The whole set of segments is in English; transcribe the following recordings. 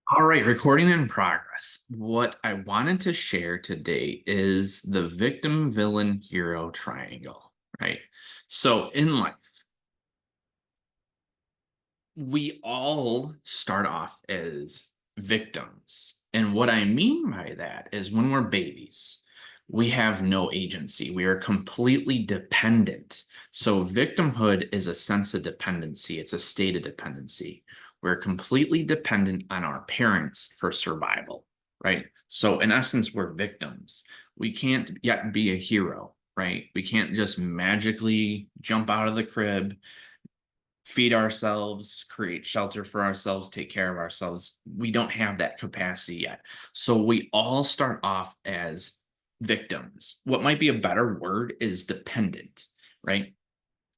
All right, recording in progress. What I wanted to share today is the victim, villain, hero triangle, right? So in life, we all start off as victims. And what I mean by that is when we're babies, we have no agency. We are completely dependent. So victimhood is a sense of dependency, it's a state of dependency. We're completely dependent on our parents for survival, right? So in essence, we're victims. We can't yet be a hero, right? We can't just magically jump out of the crib, feed ourselves, create shelter for ourselves, take care of ourselves. We don't have that capacity yet. So we all start off as victims. What might be a better word is dependent, right?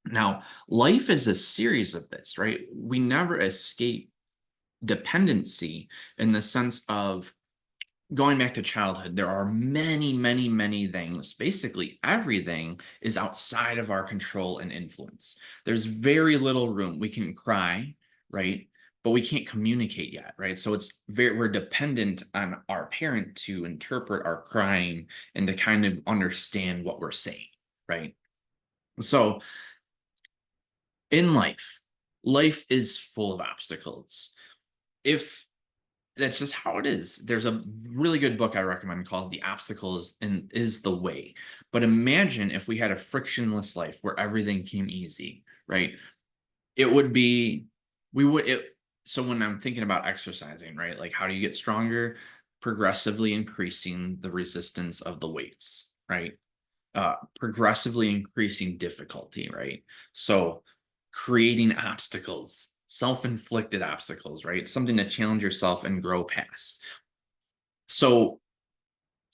Now, life is a series of this, right? We never escape dependency in the sense of going back to childhood, there are many, many, many things. Basically, everything is outside of our control and influence. There's very little room. We can cry, right? But we can't communicate yet, right? So we're dependent on our parent to interpret our crying and to kind of understand what we're saying, right? So in life, life is full of obstacles. If That's just how it is. There's a really good book I recommend called The Obstacles and Is the Way. But imagine if we had a frictionless life where everything came easy, right? It would be, we would, it, so when I'm thinking about exercising, right? Like, how do you get stronger? Progressively increasing the resistance of the weights, right? Progressively increasing difficulty, right? So creating obstacles, self-inflicted obstacles, right? Something to challenge yourself and grow past. So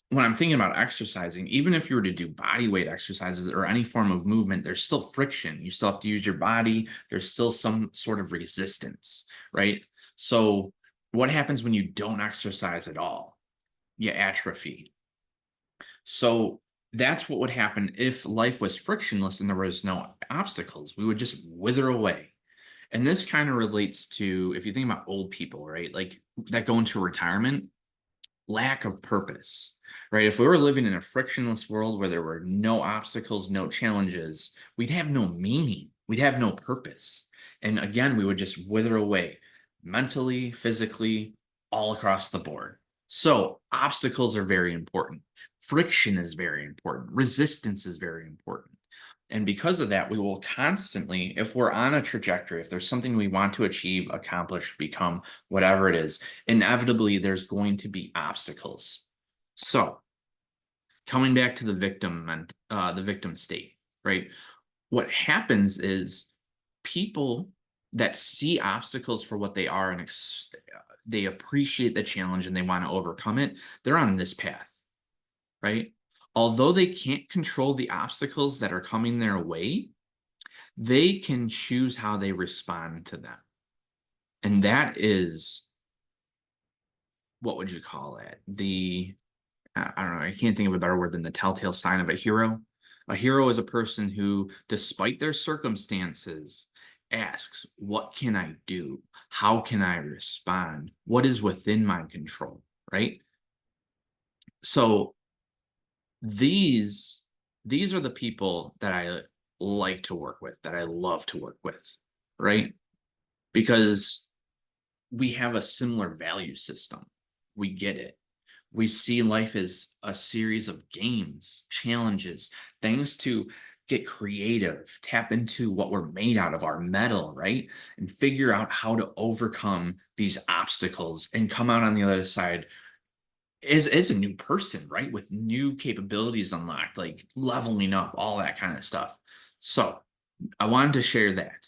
when I'm thinking about exercising, even if you were to do body weight exercises or any form of movement, there's still friction. You still have to use your body. There's still some sort of resistance, right? So what happens when you don't exercise at all? You atrophy. So that's what would happen if life was frictionless and there was no obstacles. We would just wither away. And this kind of relates to if you think about old people, right? Like that go into retirement, lack of purpose, right? If we were living in a frictionless world where there were no obstacles, no challenges, we'd have no meaning, we'd have no purpose. And again, we would just wither away mentally, physically, all across the board. So, obstacles are very important. Friction is very important. Resistance is very important. And because of that, we will constantly, if we're on a trajectory, if there's something we want to achieve, accomplish, become, whatever it is, inevitably there's going to be obstacles. So coming back to the victim and the victim state, right? What happens is people that see obstacles for what they are and they appreciate the challenge and they want to overcome it, they're on this path, right? Although they can't control the obstacles that are coming their way, they can choose how they respond to them. And that is, what would you call it? I don't know, I can't think of a better word than the telltale sign of a hero. A hero is a person who, despite their circumstances, asks, what can I do? How can I respond? What is within my control? Right? So these these are the people that I like to work with, that I love to work with, right? Because we have a similar value system. We get it. We see life as a series of games, challenges, things to get creative, tap into what we're made out of, our metal, right? And figure out how to overcome these obstacles and come out on the other side as a new person, right? With new capabilities unlocked, like leveling up, all that kind of stuff. So I wanted to share that.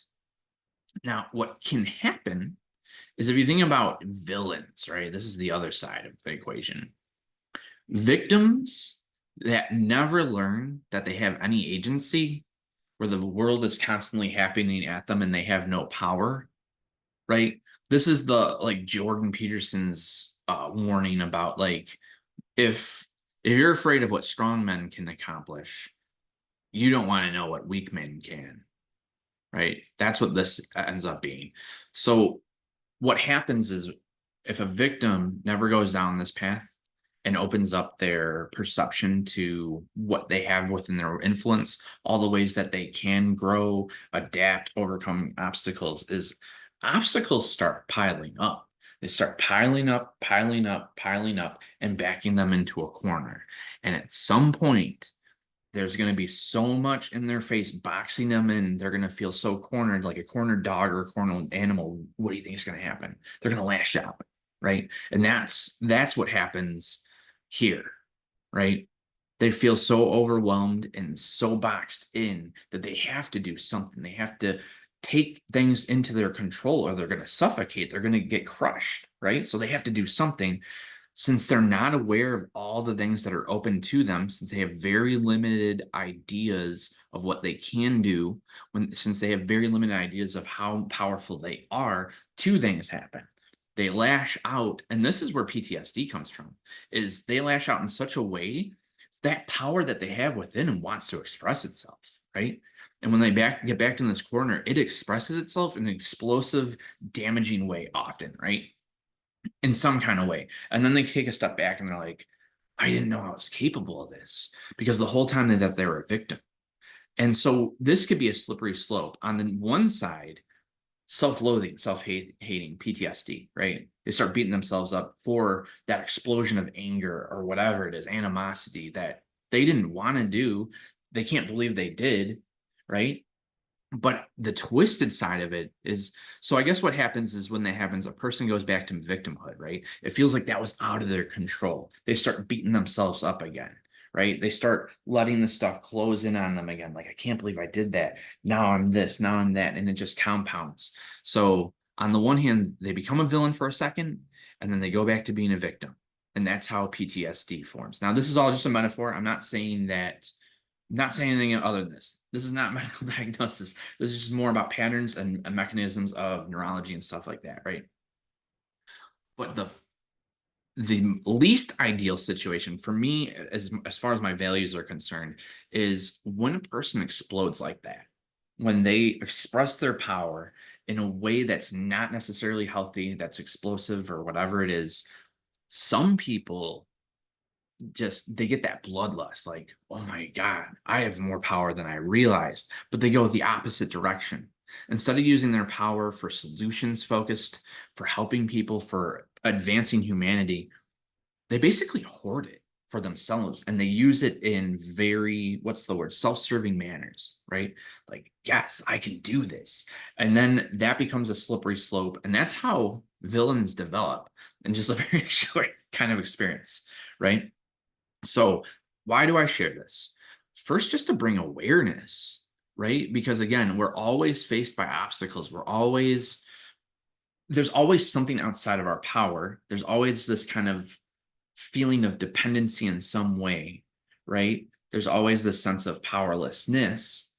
Now, what can happen is if you think about villains, right? This is the other side of the equation. Victims that never learn that they have any agency, where the world is constantly happening at them and they have no power, right? This is the like Jordan Peterson's warning about like if you're afraid of what strong men can accomplish, you don't want to know what weak men can, right? That's what this ends up being. So what happens is if a victim never goes down this path and opens up their perception to what they have within their influence, all the ways that they can grow, adapt, overcome obstacles, is obstacles start piling up. They start piling up, piling up, piling up, and backing them into a corner. And at some point, there's going to be so much in their face boxing them in. They're going to feel so cornered, like a cornered dog or a cornered animal. What do you think is going to happen? They're going to lash out, right? And that's what happens here, right? They feel so overwhelmed and so boxed in that they have to do something. They have to take things into their control or they're going to suffocate. They're going to get crushed, right? So they have to do something. Since they're not aware of all the things that are open to them, since they have very limited ideas of what they can do, since they have very limited ideas of how powerful they are, two things happen. They lash out, and this is where PTSD comes from, is they lash out in such a way that power that they have within them wants to express itself, right? And when they get back in this corner, it expresses itself in an explosive, damaging way often, right? In some kind of way. And then they take a step back and they're like, I didn't know I was capable of this, because the whole time they were a victim. And so this could be a slippery slope. On the one side, self-loathing, self-hating, PTSD, right? They start beating themselves up for that explosion of anger or whatever it is, animosity that they didn't want to do. They can't believe they did, right? But the twisted side of it is, so I guess what happens is when that happens, a person goes back to victimhood, right? It feels like that was out of their control. They start beating themselves up again, right? They start letting the stuff close in on them again. Like, I can't believe I did that. Now I'm this, now I'm that. And it just compounds. So on the one hand, they become a villain for a second, and then they go back to being a victim. And that's how PTSD forms. Now, this is all just a metaphor. I'm not saying anything other than this. This is not medical diagnosis. This is just more about patterns and mechanisms of neurology and stuff like that, right? But the least ideal situation for me, as far as my values are concerned, is when a person explodes like that, when they express their power in a way that's not necessarily healthy, that's explosive or whatever it is. Some people just, they get that bloodlust, like, oh my god, I have more power than I realized. But they go the opposite direction. Instead of using their power for solutions focused, for helping people, for advancing humanity, they basically hoard it for themselves, and they use it in very, what's the word, self-serving manners, right? Like, yes, I can do this. And then that becomes a slippery slope, and that's how villains develop in just a very short kind of experience, right? So why do I share this? First, just to bring awareness, right? Because again, we're always faced by obstacles. There's always something outside of our power. There's always this kind of feeling of dependency in some way, right? There's always this sense of powerlessness.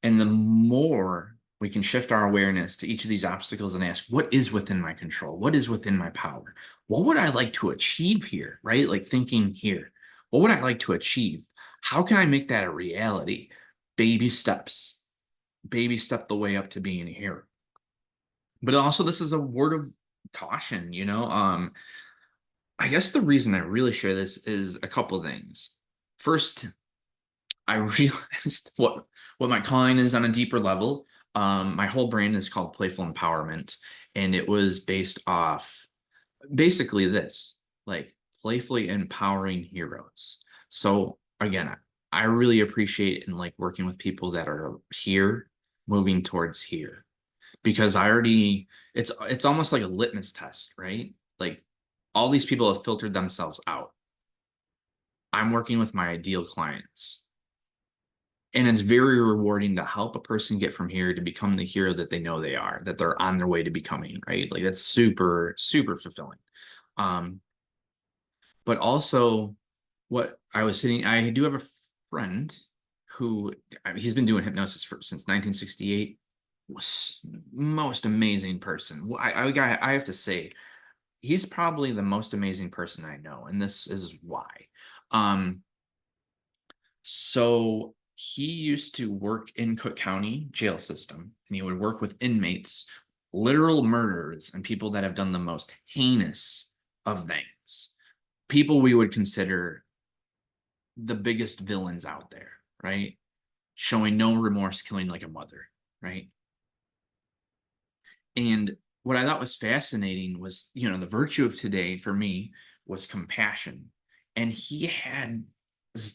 And the more we can shift our awareness to each of these obstacles and ask, what is within my control? What is within my power? What would I like to achieve here, right? Like thinking here, what would I like to achieve? How can I make that a reality? Baby steps, baby step the way up to being a hero. But also, this is a word of caution, I guess the reason I really share this is a couple things. First, I realized what my calling is on a deeper level. My whole brand is called Playful Empowerment, and it was based off basically this, like, playfully empowering heroes. So again, I really appreciate and like working with people that are here, moving towards here, because it's almost like a litmus test, right? Like, all these people have filtered themselves out. I'm working with my ideal clients. And it's very rewarding to help a person get from here to become the hero that they know they are, that they're on their way to becoming, right? Like, that's super, super fulfilling. Um, but also, I do have a friend who, he's been doing hypnosis since 1968. Was most amazing person. I have to say, he's probably the most amazing person I know, and this is why. Um, so he used to work in Cook County jail system, and he would work with inmates literal murderers and people that have done the most heinous of things. People we would consider the biggest villains out there, right? Showing no remorse, killing like a mother, right? And what I thought was fascinating was, the virtue of today for me was compassion. And he had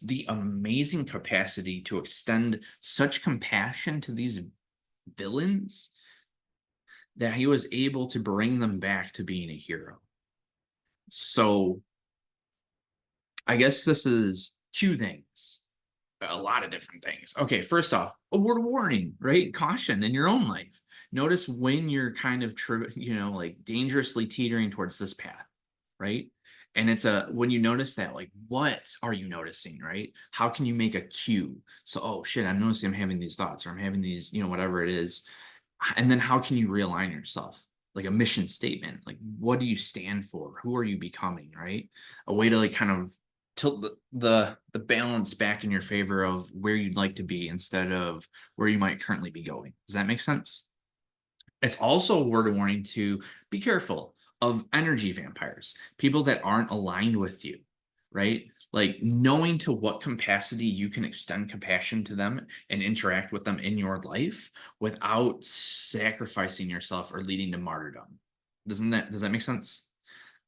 the amazing capacity to extend such compassion to these villains that he was able to bring them back to being a hero. So I guess this is two things, a lot of different things. Okay, first off, a word of warning, right? Caution in your own life. Notice when you're kind of, like dangerously teetering towards this path, right? And it's when you notice that, like, what are you noticing, right? How can you make a cue? So, oh shit, I'm noticing I'm having these thoughts or I'm having these, whatever it is. And then how can you realign yourself? Like a mission statement, like what do you stand for? Who are you becoming, right? A way to like kind of tilt the balance back in your favor of where you'd like to be instead of where you might currently be going. Does that make sense? It's also a word of warning to be careful of energy vampires, people that aren't aligned with you, right? Like knowing to what capacity you can extend compassion to them and interact with them in your life without sacrificing yourself or leading to martyrdom. Does that make sense?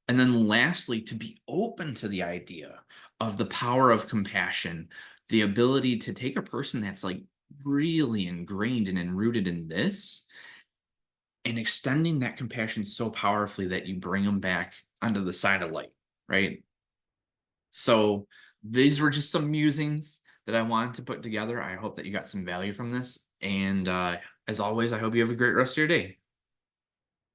And then lastly, to be open to the idea of the power of compassion, the ability to take a person that's like really ingrained and rooted in this and extending that compassion so powerfully that you bring them back onto the side of light, right? So these were just some musings that I wanted to put together. I hope that you got some value from this. And as always, I hope you have a great rest of your day.